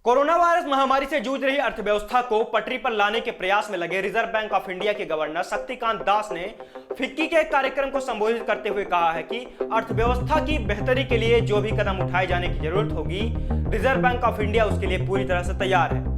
Corona virus महामारी से जूझ रही अर्थव्यवस्था को पटरी पर लाने के प्रयास में लगे रिजर्व बैंक ऑफ इंडिया के गवर्नर शक्तिकांत दास ने फिक्की के एक कार्यक्रम को संबोधित करते हुए कहा है कि अर्थव्यवस्था की बेहतरी के लिए जो भी कदम उठाए जाने की जरूरत होगी, रिजर्व बैंक ऑफ इंडिया उसके लिए पूरी तरह से तैयार है।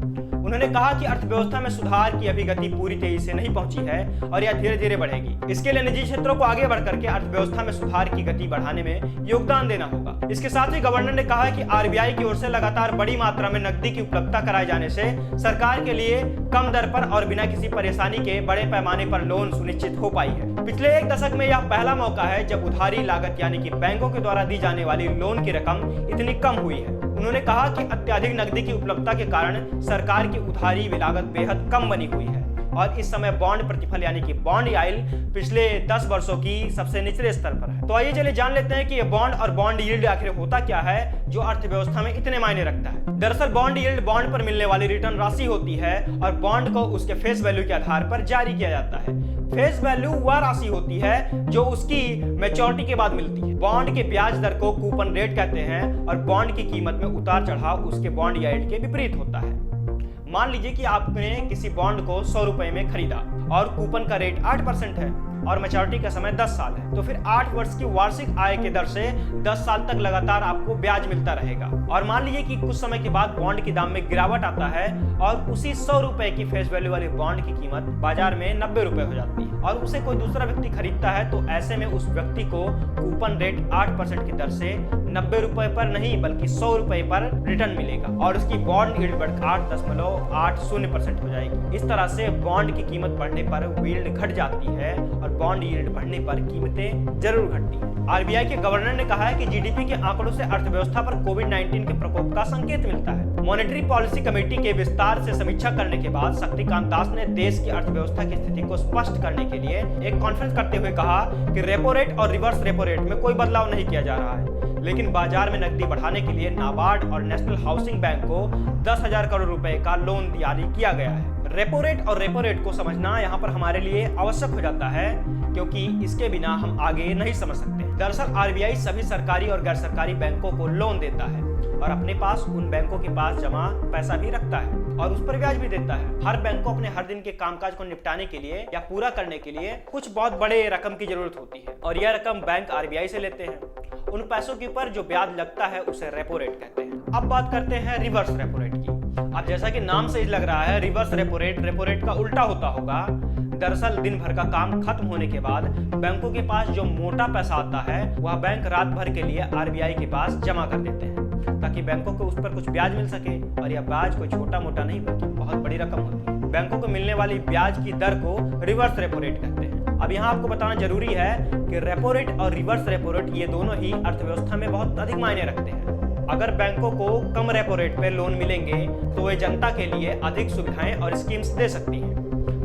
उन्होंने कहा कि अर्थव्यवस्था में सुधार की अभी गति पूरी तेजी से नहीं पहुंची है और यह धीरे धीरे बढ़ेगी। इसके लिए निजी क्षेत्रों को आगे बढ़ करके अर्थव्यवस्था में सुधार की गति बढ़ाने में योगदान देना होगा। इसके साथ ही गवर्नर ने कहा कि आरबीआई की ओर से लगातार बड़ी मात्रा में नकदी की उपलब्धता कराए जाने से सरकार के लिए कम दर पर और बिना किसी परेशानी के बड़े पैमाने पर लोन सुनिश्चित हो पाई है। पिछले एक दशक में यह पहला मौका है जब उधारी लागत यानी कि बैंकों के द्वारा दी जाने वाली लोन की रकम इतनी कम हुई है। उन्होंने कहा कि अत्यधिक नकदी की उपलब्धता के कारण सरकार की उधारी लागत बेहद कम बनी हुई है और इस समय बॉन्ड प्रतिफल यानी कि बॉन्ड यील्ड पिछले 10 वर्षों की सबसे निचले स्तर पर है। तो आइए चलिए जान लेते हैं कि ये बॉन्ड और बॉन्ड यील्ड आखिर होता क्या है जो अर्थव्यवस्था में इतने मायने रखता है। दरअसल बॉन्ड यील्ड बॉन्ड पर मिलने वाली रिटर्न राशि होती है और बॉन्ड को उसके फेस वैल्यू के आधार पर जारी किया जाता है। फेस वैल्यू वह राशि होती है जो उसकी मैच्योरिटी के बाद मिलती है। बॉन्ड के ब्याज दर को कूपन रेट कहते हैं और बॉन्ड की कीमत में उतार चढ़ाव उसके बॉन्ड यील्ड के विपरीत होता है। मान लीजिए कि आपने किसी बॉन्ड को 100 रुपए में खरीदा और कूपन का रेट 8% है और मैच्योरिटी का समय 10 साल है, तो फिर 8 वर्ष की वार्षिक आय के दर से 10 साल तक लगातार आपको ब्याज मिलता रहेगा। और मान लीजिए कि कुछ समय के बाद बॉन्ड की दाम में गिरावट आता है और उसी 100 रुपए की फेस वैल्यू वाली बॉन्ड की कीमत बाजार में 90 रुपए हो जाती है और उसे कोई दूसरा व्यक्ति खरीदता है, तो ऐसे में उस व्यक्ति को कूपन रेट 8% की दर से 90 रुपए पर नहीं बल्कि 100 रुपए पर रिटर्न मिलेगा और उसकी बॉन्ड यील्ड बढ़कर 8.80% हो जाएगी। इस तरह से बॉन्ड की कीमत बढ़ने पर यील्ड घट जाती है और बॉन्ड यील्ड बढ़ने पर कीमतें जरूर घटती हैं। आरबीआई के गवर्नर ने कहा है कि जीडीपी के आंकड़ों से अर्थव्यवस्था पर कोविड-19 के प्रकोप का संकेत मिलता है। मॉनेटरी पॉलिसी कमेटी के विस्तार से समीक्षा करने के बाद शक्तिकांत दास ने देश की अर्थव्यवस्था की स्थिति को स्पष्ट करने के लिए एक कॉन्फ्रेंस करते हुए कहा कि रेपो रेट और रिवर्स रेपो रेट में कोई बदलाव नहीं किया जा रहा है, लेकिन बाजार में नकदी बढ़ाने के लिए नाबार्ड और नेशनल हाउसिंग बैंक को 10,000 करोड़ रुपए का लोन जारी किया गया है। रेपो रेट और रेपो रेट को समझना यहाँ पर हमारे लिए आवश्यक हो जाता है क्योंकि इसके बिना हम आगे नहीं समझ सकते। दरअसल आरबीआई सभी सरकारी और गैर सरकारी बैंकों को लोन देता है और अपने पास उन बैंकों के पास जमा पैसा भी रखता है और उस पर ब्याज भी देता है। हर बैंक को अपने हर दिन के कामकाज को निपटाने के लिए या पूरा करने के लिए कुछ बहुत बड़े रकम की जरूरत होती है और यह रकम बैंक आरबीआई से लेते हैं। उन पैसों के ऊपर जो ब्याज लगता है उसे रेपो रेट कहते हैं। अब बात करते हैं रिवर्स रेपो रेट की। अब जैसा कि नाम से ही लग रहा है, रिवर्स रेपो रेट का उल्टा होता होगा। दरअसल दिन भर का काम खत्म होने के बाद बैंकों के पास जो मोटा पैसा आता है वह बैंक रात भर के लिए आरबीआई के पास जमा कर देते हैं ताकि बैंकों को उस पर कुछ ब्याज मिल सके और यह ब्याज कोई छोटा मोटा नहीं बल्कि बहुत बड़ी रकम होती है। बैंकों को मिलने वाली ब्याज की दर को रिवर्स रेपो रेट कहते हैं। अब यहाँ आपको बताना जरूरी है कि रेपो रेट और रिवर्स रेपो रेट ये दोनों ही अर्थव्यवस्था में बहुत अधिक मायने रखते हैं। अगर बैंकों को कम रेपो रेट पर लोन मिलेंगे तो वे जनता के लिए अधिक सुविधाएं और स्कीम्स दे सकती हैं,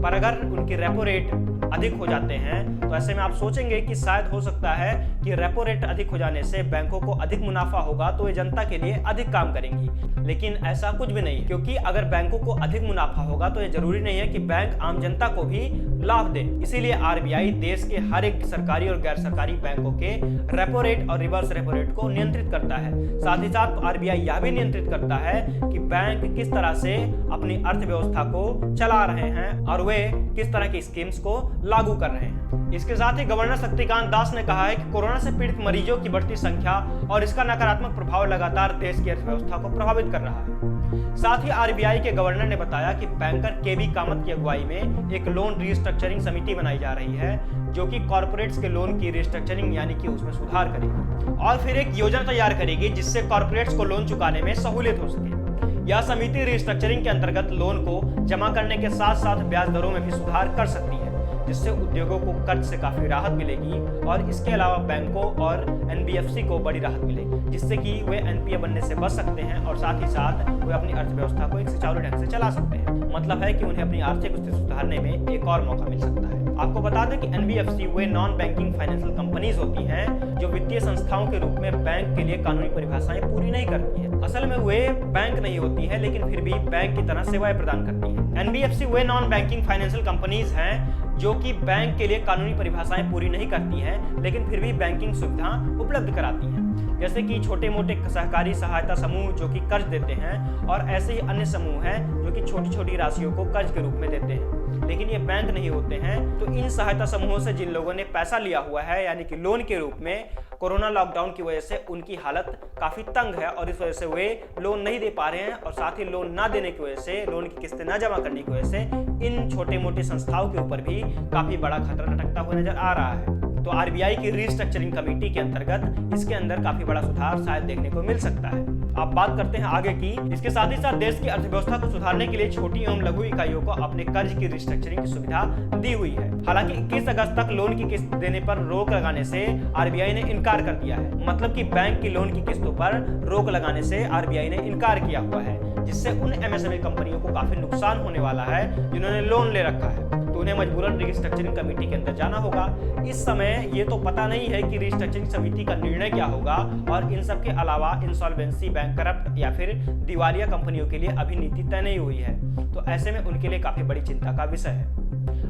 पर अगर उनकी रेपो रेट अधिक हो जाते हैं तो ऐसे में आप सोचेंगे कि शायद हो सकता है कि रेपो रेट अधिक हो जाने से बैंकों को अधिक मुनाफा होगा तो वे जनता के लिए अधिक काम करेंगी, लेकिन ऐसा कुछ भी नहीं, क्योंकि अगर बैंकों को अधिक मुनाफा होगा तो ये जरूरी नहीं है कि बैंक आम जनता को भी लाभ दे। इसीलिए आरबीआई देश के हर एक सरकारी और गैर सरकारी बैंकों के रेपो रेट और रिवर्स रेपो रेट को नियंत्रित करता है। साथ ही साथ आरबीआई यह भी नियंत्रित करता है कि बैंक किस तरह से अपनी अर्थव्यवस्था को चला रहे हैं और वे किस तरह की स्कीम्स को लागू कर रहे हैं। इसके साथ ही गवर्नर शक्तिकांत दास ने कहा है कि कोरोना से पीड़ित मरीजों की बढ़ती संख्या और इसका नकारात्मक प्रभाव लगातार देश की अर्थव्यवस्था को प्रभावित कर रहा है। साथ ही आरबीआई के गवर्नर ने बताया कि बैंकर केबी कामत की अगुवाई में एक लोन रिस्ट्रक्चरिंग समिति बनाई जा रही है जो कि कॉर्पोरेट्स के लोन की रिस्ट्रक्चरिंग यानी कि उसमें सुधार करेगी और फिर एक योजना तैयार करेगी जिससे कॉर्पोरेट्स को लोन चुकाने में सहूलियत हो सके। यह समिति रिस्ट्रक्चरिंग के अंतर्गत लोन को जमा करने के साथ साथ ब्याज दरों में भी सुधार कर सकती है, जिससे उद्योगों को कर्ज से काफी राहत मिलेगी और इसके अलावा बैंकों और एनबीएफसी को बड़ी राहत मिलेगी, जिससे कि वे एनपीए बनने से बच सकते हैं और साथ ही साथ वे अपनी अर्थव्यवस्था को एक सुचारू ढंग से चला सकते हैं। मतलब है कि उन्हें अपनी आर्थिक स्थिति सुधारने में एक और मौका मिल सकता है। आपको बता दें कि एनबीएफसी वे नॉन बैंकिंग फाइनेंशियल कंपनीज होती हैं जो वित्तीय संस्थाओं के रूप में बैंक के लिए कानूनी परिभाषाएं पूरी नहीं करती है। असल में वे बैंक नहीं होती है लेकिन फिर भी बैंक की तरह सेवाएं प्रदान करती है। एनबीएफसी वे नॉन बैंकिंग फाइनेंशियल कंपनीज हैं जो कि बैंक के लिए कानूनी परिभाषाएं पूरी नहीं करती है लेकिन फिर भी बैंकिंग सुविधा उपलब्ध कराती है। जैसे कि छोटे मोटे सहकारी सहायता समूह जो कि कर्ज देते हैं, और ऐसे ही अन्य समूह हैं जो कि छोटी छोटी राशियों को कर्ज के रूप में देते हैं। लेकिन ये बैंक नहीं होते हैं। तो इन सहायता समूहों से जिन लोगों ने पैसा लिया हुआ है, यानी कि लोन के रूप में, कोरोना लॉकडाउन की वजह से उनकी हालत काफी तंग है और इस वजह से वे लोन नहीं दे पा रहे हैं, और साथ ही लोन ना देने की वजह से, लोन की किस्तें ना जमा करने की वजह से इन छोटे मोटे संस्थाओं के ऊपर भी काफी बड़ा खतरा लटकता हुआ नजर आ रहा है। तो आरबीआई की रीस्ट्रक्चरिंग कमेटी के अंतर्गत इसके अंदर काफी बड़ा सुधार शायद देखने को मिल सकता है। अब बात करते हैं आगे की। इसके साथ ही साथ देश की अर्थव्यवस्था को सुधारने के लिए छोटी एवं लघु इकाइयों को अपने कर्ज की रिस्ट्रक्चरिंग की सुविधा दी हुई है। हालांकि 21 अगस्त तक लोन की किस्त देने पर रोक लगाने से आरबीआई ने इनकार कर दिया है। मतलब कि बैंक की लोन की किस्तों पर रोक लगाने से आरबीआई ने इनकार किया हुआ है, जिससे उन एमएसएमई कंपनियों को काफी नुकसान होने वाला है जिन्होंने लोन ले रखा है। तो उन्हें मजबूरन रिस्ट्रक्चरिंग कमेटी के अंदर जाना होगा। इस समय ये तो पता नहीं है कि रिस्ट्रक्चरिंग समिति का निर्णय क्या होगा, और इन सब के अलावा इंसॉल्वेंसी, बैंकरप्ट या फिर दिवालिया कंपनियों के लिए अभी नीति तय नहीं हुई है। तो ऐसे में उनके लिए काफी बड़ी चिंता का विषय है।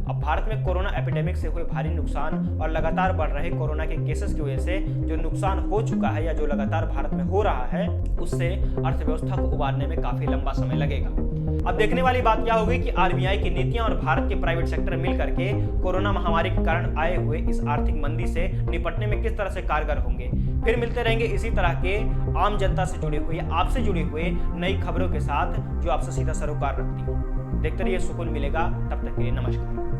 अब भारत में कोरोना एपिडेमिक से हुए भारी नुकसान और लगातार बढ़ रहे कोरोना के केसेस की वजह से जो नुकसान हो चुका है या जो लगातार भारत में हो रहा है, उससे अर्थव्यवस्था को उबारने में काफी लंबा समय लगेगा। अब देखने वाली बात क्या होगी कि आरबीआई की नीतियां और भारत के प्राइवेट सेक्टर मिल करके कोरोना महामारी के कारण आए हुए इस आर्थिक मंदी से निपटने में किस तरह से कारगर होंगे। फिर मिलते रहेंगे इसी तरह के आम जनता से जुड़े हुए, आपसे जुड़े हुए नई खबरों के साथ जो आपसे सीधा सरोकार रखती हो। देखते रहिए सुकून मिलेगा। तब तक के लिए नमस्कार।